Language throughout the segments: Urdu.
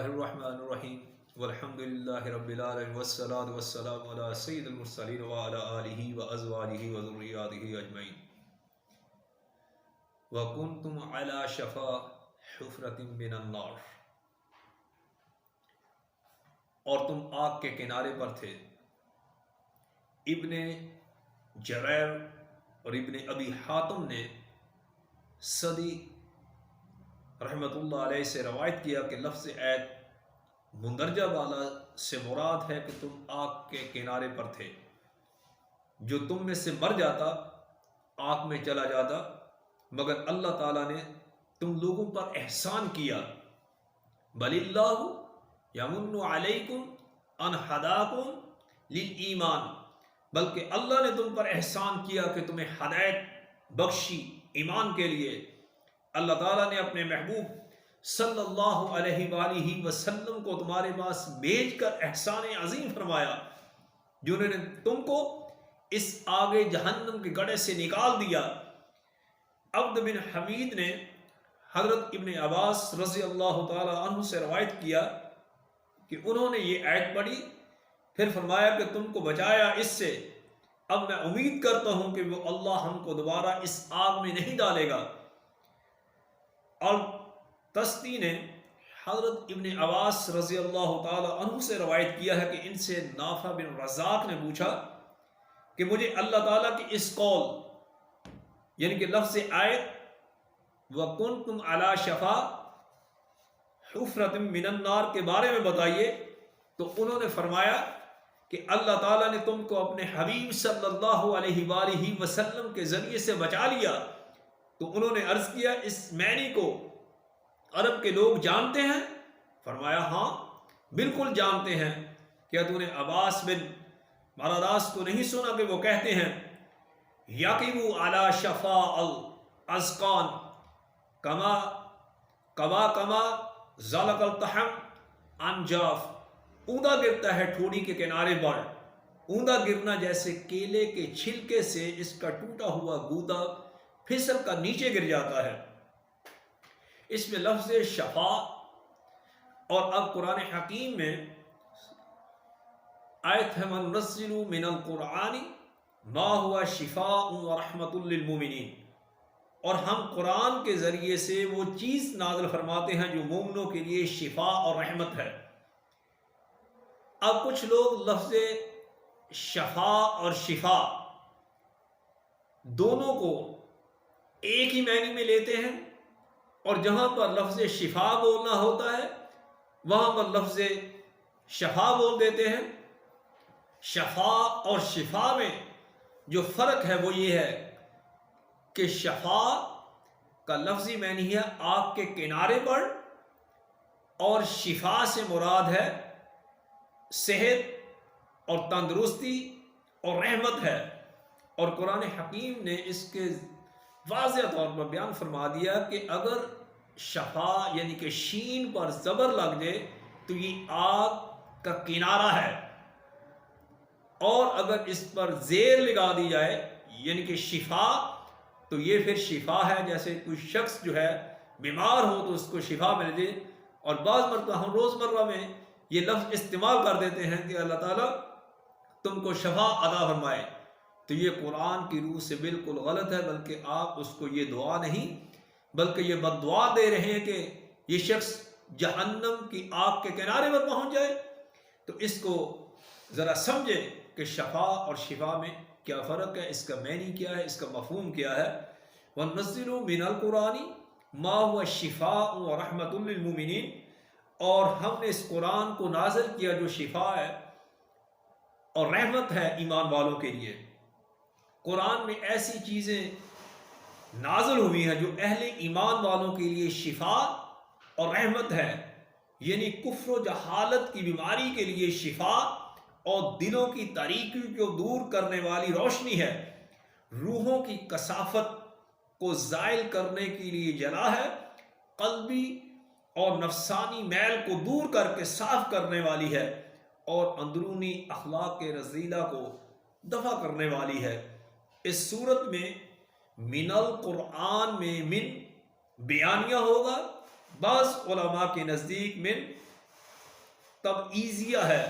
اللہ الرحمن الرحیم والحمد للہ رب العالمین والصلاة والسلام علی سید المرسلین وعلی آلہ وازواجہ وذریاتہ اجمعین وکنتم علی شفا حفرۃ من النار، اور تم آگ کے کنارے پر تھے۔ ابن جریر اور ابن ابی حاتم نے صدی رحمۃ اللہ علیہ سے روایت کیا کہ لفظ ایت مندرجہ بالا سے مراد ہے کہ تم آگ کے کنارے پر تھے، جو تم میں سے مر جاتا آگ میں چلا جاتا، مگر اللہ تعالیٰ نے تم لوگوں پر احسان کیا۔ بل اللہ یمن علیکم ان ہداکم للایمان، بلکہ اللہ نے تم پر احسان کیا کہ تمہیں ہدایت بخشی ایمان کے لیے۔ اللہ تعالیٰ نے اپنے محبوب صلی اللہ علیہ وآلہ وسلم کو تمہارے پاس بھیج کر احسان عظیم فرمایا، جنہوں نے تم کو اس آگ جہنم کے گڑھے سے نکال دیا۔ عبد بن حمید نے حضرت ابن عباس رضی اللہ تعالی عنہ سے روایت کیا کہ انہوں نے یہ آیت پڑھی، پھر فرمایا کہ تم کو بچایا اس سے، اب میں امید کرتا ہوں کہ وہ اللہ ہم کو دوبارہ اس آگ میں نہیں ڈالے گا۔ اور تستی نے حضرت ابن عباس رضی اللہ تعالی عنہ سے روایت کیا ہے کہ ان سے نافع بن رزاق نے پوچھا کہ مجھے اللہ تعالیٰ کی اس قول یعنی کہ لفظ آیت وَكُنْتُمْ عَلَى شَفَا حُفْرَةٍ مِّنَ النَّارِ کے بارے میں بتائیے، تو انہوں نے فرمایا کہ اللہ تعالیٰ نے تم کو اپنے حبیب صلی اللہ علیہ وآلہ وسلم کے ذریعے سے بچا لیا۔ تو انہوں نے عرض کیا اس معنی کو عرب کے لوگ جانتے ہیں؟ فرمایا ہاں بالکل جانتے ہیں۔ کیا تو نے عباس بن مرداس کو نہیں سنا کہ وہ کہتے ہیں یقیموا علی شفا الازقان کما ذلق التحم انجاف، اوندا گرتا ہے ٹھوڑی کے کنارے پر، اوندا گرنا جیسے کیلے کے چھلکے سے اس کا ٹوٹا ہوا گودا پھسل کا نیچے گر جاتا ہے۔ اس میں لفظ شفا، اور اب قرآن حکیم میں آیت ہے وَنُنَزِّلُ مِنَ الْقُرْآنِ مَا هُوَ شِفَاءٌ وَرَحْمَةٌ لِّلْمُؤْمِنِينَ، اور ہم قرآن کے ذریعے سے وہ چیز نازل فرماتے ہیں جو مومنوں کے لیے شفا اور رحمت ہے۔ اب کچھ لوگ لفظ شفا اور شفا دونوں کو ایک ہی معنی میں لیتے ہیں، اور جہاں پر لفظ شفا بولنا ہوتا ہے وہاں پر لفظ شفا بول دیتے ہیں۔ شفا اور شفا میں جو فرق ہے وہ یہ ہے کہ شفا کا لفظی معنی ہے آگ کے کنارے پر، اور شفا سے مراد ہے صحت اور تندرستی اور رحمت ہے۔ اور قرآن حکیم نے اس کے واضح طور پر بیان فرما دیا کہ اگر شفا یعنی کہ شین پر زبر لگ جائے تو یہ آگ کا کنارہ ہے، اور اگر اس پر زیر لگا دی جائے یعنی کہ شفا تو یہ پھر شفا ہے، جیسے کوئی شخص جو ہے بیمار ہو تو اس کو شفا مل جائے۔ اور بعض مرتبہ ہم روزمرہ میں یہ لفظ استعمال کر دیتے ہیں کہ اللہ تعالیٰ تم کو شفا عطا فرمائے، تو یہ قرآن کی روح سے بالکل غلط ہے، بلکہ آپ اس کو یہ دعا نہیں بلکہ یہ بد دعا دے رہے ہیں کہ یہ شخص جہنم کی آگ کے کنارے پر پہنچ جائے۔ تو اس کو ذرا سمجھے کہ شفا اور شفا میں کیا فرق ہے، اس کا معنی کیا ہے، اس کا مفہوم کیا ہے۔ وَنُنَزِّلُ مِنَ الْقُرْآنِ مَا هُوَ شِفَاءٌ وَرَحْمَةٌ لِّلْمُؤْمِنِينَ، اور ہم نے اس قرآن کو نازل کیا جو شفا ہے اور رحمت ہے ایمان والوں کے لیے۔ قرآن میں ایسی چیزیں نازل ہوئی ہیں جو اہل ایمان والوں کے لیے شفا اور رحمت ہے، یعنی کفر و جہالت کی بیماری کے لیے شفا، اور دلوں کی تاریکی کو دور کرنے والی روشنی ہے، روحوں کی کثافت کو زائل کرنے کے لیے جلا ہے، قلبی اور نفسانی میل کو دور کر کے صاف کرنے والی ہے، اور اندرونی اخلاق رذیلہ کو دفع کرنے والی ہے۔ اس صورت میں من القرآن میں من بیانیہ ہوگا، بعض علماء کے نزدیک من تبعیضیہ ہے،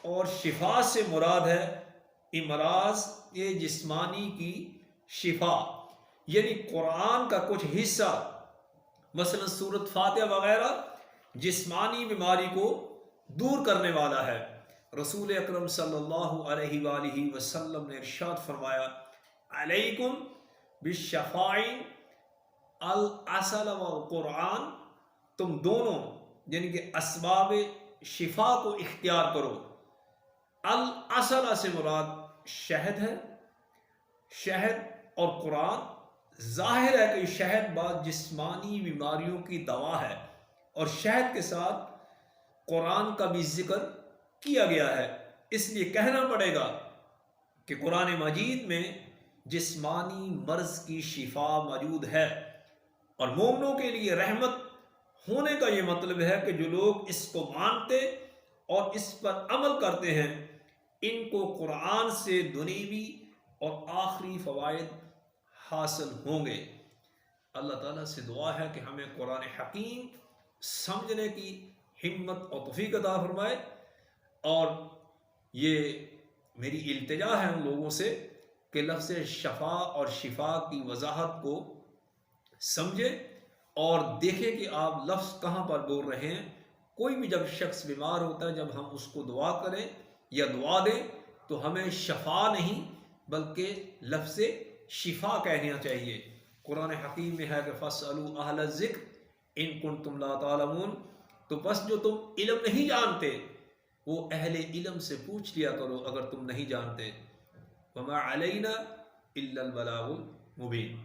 اور شفا سے مراد ہے امراض جسمانی کی شفا، یعنی قرآن کا کچھ حصہ مثلا سورۃ فاتحہ وغیرہ جسمانی بیماری کو دور کرنے والا ہے۔ رسول اکرم صلی اللہ علیہ وآلہ وسلم نے ارشاد فرمایا، علیکم بالشفاء العسل والقرآن، تم دونوں یعنی کہ اسباب شفا کو اختیار کرو۔ العسل سے مراد شہد ہے، شہد اور قرآن۔ ظاہر ہے کہ شہد بعض جسمانی بیماریوں کی دوا ہے، اور شہد کے ساتھ قرآن کا بھی ذکر کیا گیا ہے، اس لیے کہنا پڑے گا کہ قرآن مجید میں جسمانی مرض کی شفا موجود ہے، اور مومنوں کے لیے رحمت ہونے کا یہ مطلب ہے کہ جو لوگ اس کو مانتے اور اس پر عمل کرتے ہیں، ان کو قرآن سے دنیوی اور آخری فوائد حاصل ہوں گے۔ اللہ تعالیٰ سے دعا ہے کہ ہمیں قرآن حکیم سمجھنے کی ہمت اور توفیق عطا فرمائے، اور یہ میری التجا ہے ان لوگوں سے کہ لفظ شفا اور شفا کی وضاحت کو سمجھے اور دیکھیں کہ آپ لفظ کہاں پر بول رہے ہیں۔ کوئی بھی جب شخص بیمار ہوتا ہے، جب ہم اس کو دعا کریں یا دعا دیں تو ہمیں شفا نہیں بلکہ لفظ شفا کہنا چاہیے۔ قرآن حکیم میں ہے کہ فَاسْأَلُوا أَهْلَ الذِّكْرِ إِن كُنتُمْ لَا تَعْلَمُونَ، تو بس جو تم علم نہیں جانتے وہ اہل علم سے پوچھ لیا کرو اگر تم نہیں جانتے۔ وَمَا عَلَيْنَا إِلَّا الْبَلَاغُ الْمُبِينُ۔